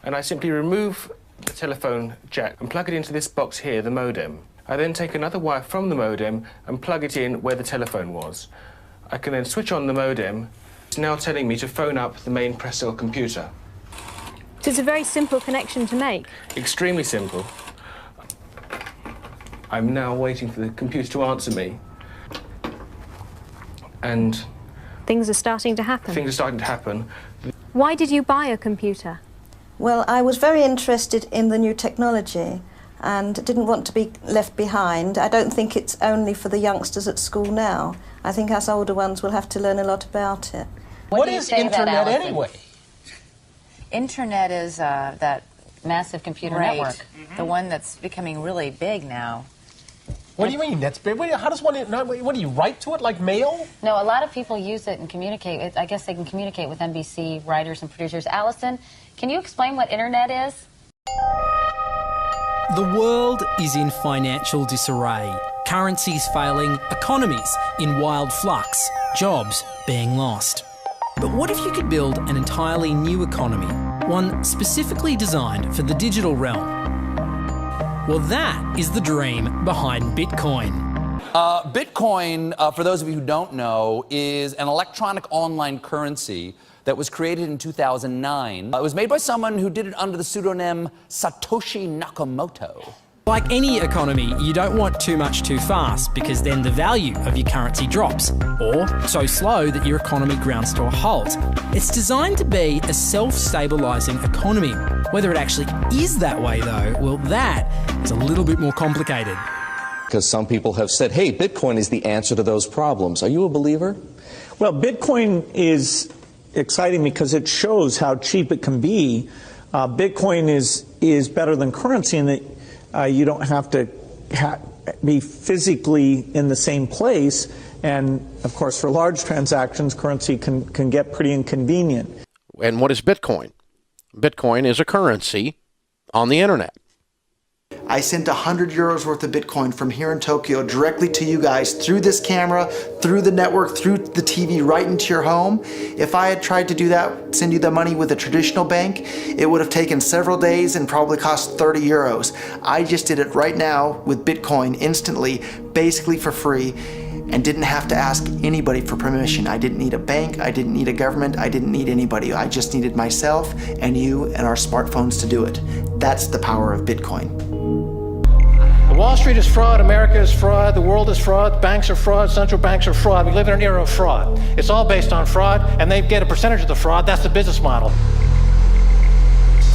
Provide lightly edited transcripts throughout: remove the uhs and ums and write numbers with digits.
and I simply remove the telephone jack and plug it into this box here, the modem. I then take another wire from the modem and plug it in where the telephone was. I can then switch on the modem. It's now telling me to phone up the main press cell computer. So it's a very simple connection to make. Extremely simple. I'm now waiting for the computer to answer me. And things are starting to happen. Things are starting to happen. Why did you buy a computer? Well, I was very interested in the new technology and didn't want to be left behind. I don't think it's only for the youngsters at school now. I think us older ones will have to learn a lot about it. What is Internet anyway? Internet is that massive computer network, the one that's becoming really big now. What do you mean? That's big. How does one? What do you write to it like mail? No, a lot of people use it and communicate. I guess they can communicate with NBC writers and producers. Allison, can you explain what Internet is? The world is in financial disarray. Currencies failing, economies in wild flux, jobs being lost. But what if you could build an entirely new economy, one specifically designed for the digital realm? Well, that is the dream behind Bitcoin. Bitcoin, for those of you who don't know, is an electronic online currency that was created in 2009. It was made by someone who did it under the pseudonym Satoshi Nakamoto. Like any economy, you don't want too much too fast because then the value of your currency drops, or so slow that your economy grounds to a halt. It's designed to be a self-stabilising economy. Whether it actually is that way though, well, that is a little bit more complicated. Because some people have said, hey, Bitcoin is the answer to those problems. Are you a believer? Well, Bitcoin is exciting because it shows how cheap it can be. Bitcoin is better than currency in that you don't have to be physically in the same place. And, of course, for large transactions, currency can get pretty inconvenient. And what is Bitcoin? Bitcoin is a currency on the internet. I sent 100 euros worth of Bitcoin from here in Tokyo directly to you guys through this camera, through the network, through the TV, right into your home. If I had tried to do that, send you the money with a traditional bank, it would have taken several days and probably cost 30 euros. I just did it right now with Bitcoin instantly, basically for free, and didn't have to ask anybody for permission. I didn't need a bank, I didn't need a government, I didn't need anybody. I just needed myself and you and our smartphones to do it. That's the power of Bitcoin. Wall Street is fraud, America is fraud, the world is fraud, banks are fraud, central banks are fraud. We live in an era of fraud. It's all based on fraud, and they get a percentage of the fraud. That's the business model.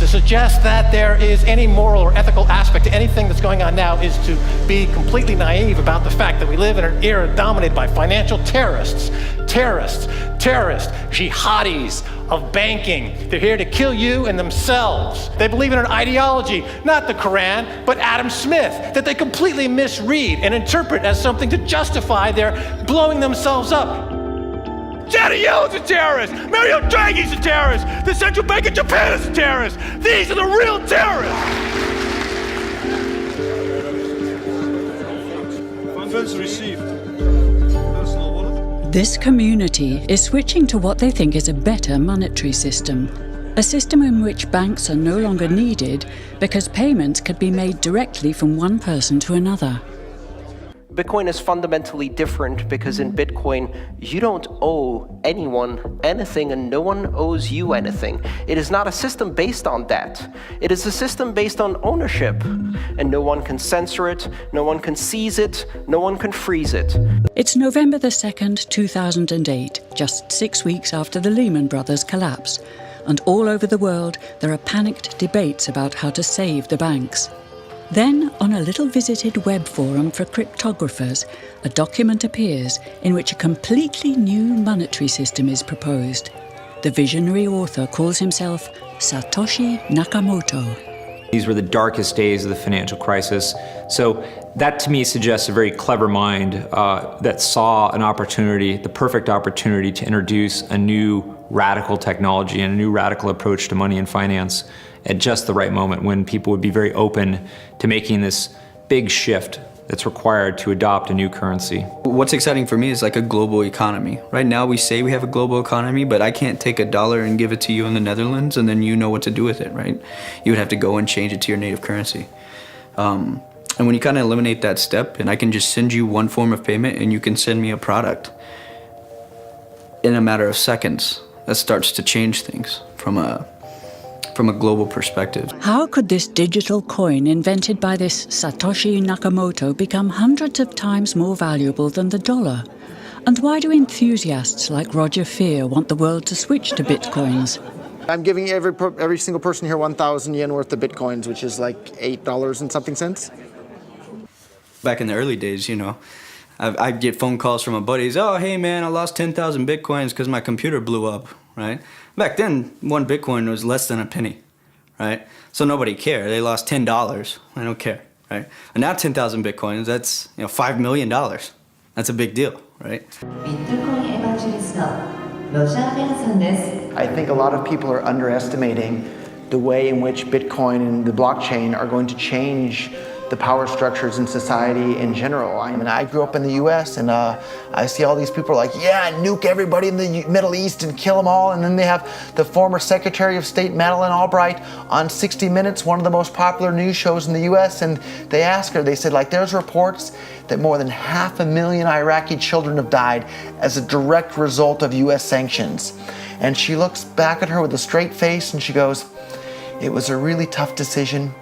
To suggest that there is any moral or ethical aspect to anything that's going on now is to be completely naive about the fact that we live in an era dominated by financial terrorists, jihadis of banking. They're here to kill you and themselves. They believe in an ideology, not the Quran, but Adam Smith, that they completely misread and interpret as something to justify their blowing themselves up. Janet Yellen's a terrorist. Mario Draghi's a terrorist. The Central Bank of Japan is a terrorist. These are the real terrorists. Funds received. This community is switching to what they think is a better monetary system. A system in which banks are no longer needed because payments could be made directly from one person to another. Bitcoin is fundamentally different because in Bitcoin, you don't owe anyone anything and no one owes you anything. It is not a system based on debt. It is a system based on ownership. And no one can censor it, no one can seize it, no one can freeze it. It's November the 2nd, 2008, just 6 weeks after the Lehman Brothers collapse. And all over the world, there are panicked debates about how to save the banks. Then, on a little visited web forum for cryptographers, a document appears in which a completely new monetary system is proposed. The visionary author calls himself Satoshi Nakamoto. These were the darkest days of the financial crisis. So that to me suggests a very clever mind that saw an opportunity, the perfect opportunity to introduce a new radical technology and a new radical approach to money and finance at just the right moment when people would be very open to making this big shift that's required to adopt a new currency. What's exciting for me is like a global economy. Right now we say we have a global economy, but I can't take $1 and give it to you in the Netherlands and then you know what to do with it, right? You would have to go and change it to your native currency. And when you kind of eliminate that step, and I can just send you one form of payment and you can send me a product in a matter of seconds, that starts to change things from a global perspective. How could this digital coin invented by this Satoshi Nakamoto become hundreds of times more valuable than the dollar? And why do enthusiasts like Roger Fear want the world to switch to bitcoins? I'm giving every single person here 1,000 yen worth of bitcoins, which is like $8 and something cents. Back in the early days, you know, I'd get phone calls from my buddies. Oh, hey man, I lost 10,000 bitcoins because my computer blew up, right? Back then, one bitcoin was less than a penny, right? So nobody cared. They lost $10. I don't care, right? And now 10,000 bitcoins, that's $5 million. That's a big deal, right? I think a lot of people are underestimating the way in which Bitcoin and the blockchain are going to change the power structures in society in general. I mean, I grew up in the US and I see all these people like, yeah, nuke everybody in the Middle East and kill them all. And then they have the former Secretary of State Madeleine Albright on 60 Minutes, one of the most popular news shows in the US. And they asked her, they said, like, there's reports that more than 500,000 Iraqi children have died as a direct result of US sanctions. And she looks back at her with a straight face and she goes, it was a really tough decision,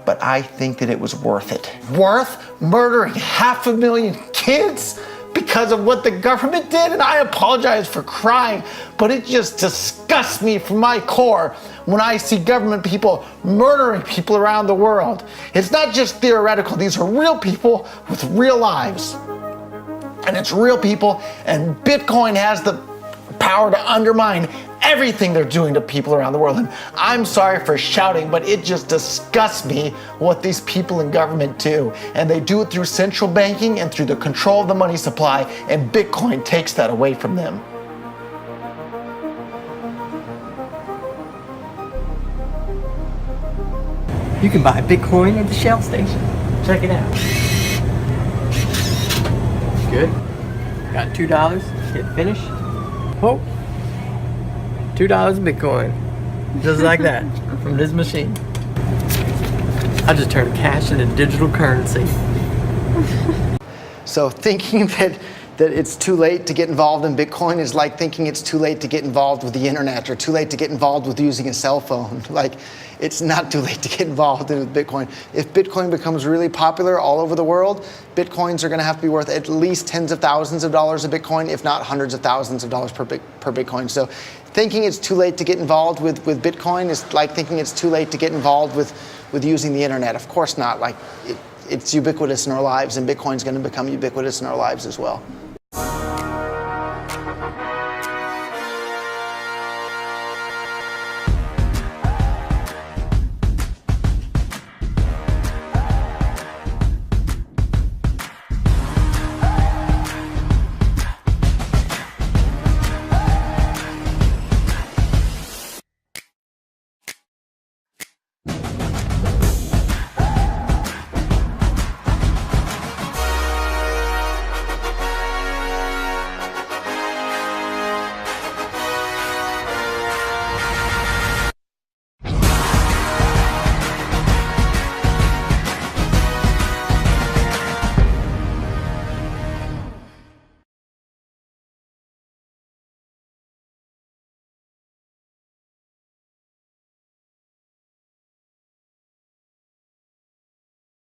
but I think that it was worth it. Worth murdering 500,000 kids because of what the government did? And I apologize for crying, but it just disgusts me from my core when I see government people murdering people around the world. It's not just theoretical, these are real people with real lives. And it's real people, and Bitcoin has the power to undermine everything they're doing to people around the world. And I'm sorry for shouting, but it just disgusts me what these people in government do. And they do it through central banking and through the control of the money supply, and Bitcoin takes that away from them. You can buy Bitcoin at the Shell station. Check it out. Good. Got $2. Hit finish. Oh. $2 Bitcoin. Just like that. From this machine. I just turned cash into digital currency. So thinking that it's too late to get involved in Bitcoin is like thinking it's too late to get involved with the internet or too late to get involved with using a cell phone. Like, it's not too late to get involved in Bitcoin. If Bitcoin becomes really popular all over the world, Bitcoins are going to have to be worth at least tens of thousands of dollars a Bitcoin, if not hundreds of thousands of dollars per Bitcoin. So thinking it's too late to get involved with Bitcoin is like thinking it's too late to get involved with using the internet. Of course not. Like, it's ubiquitous in our lives, and Bitcoin's going to become ubiquitous in our lives as well.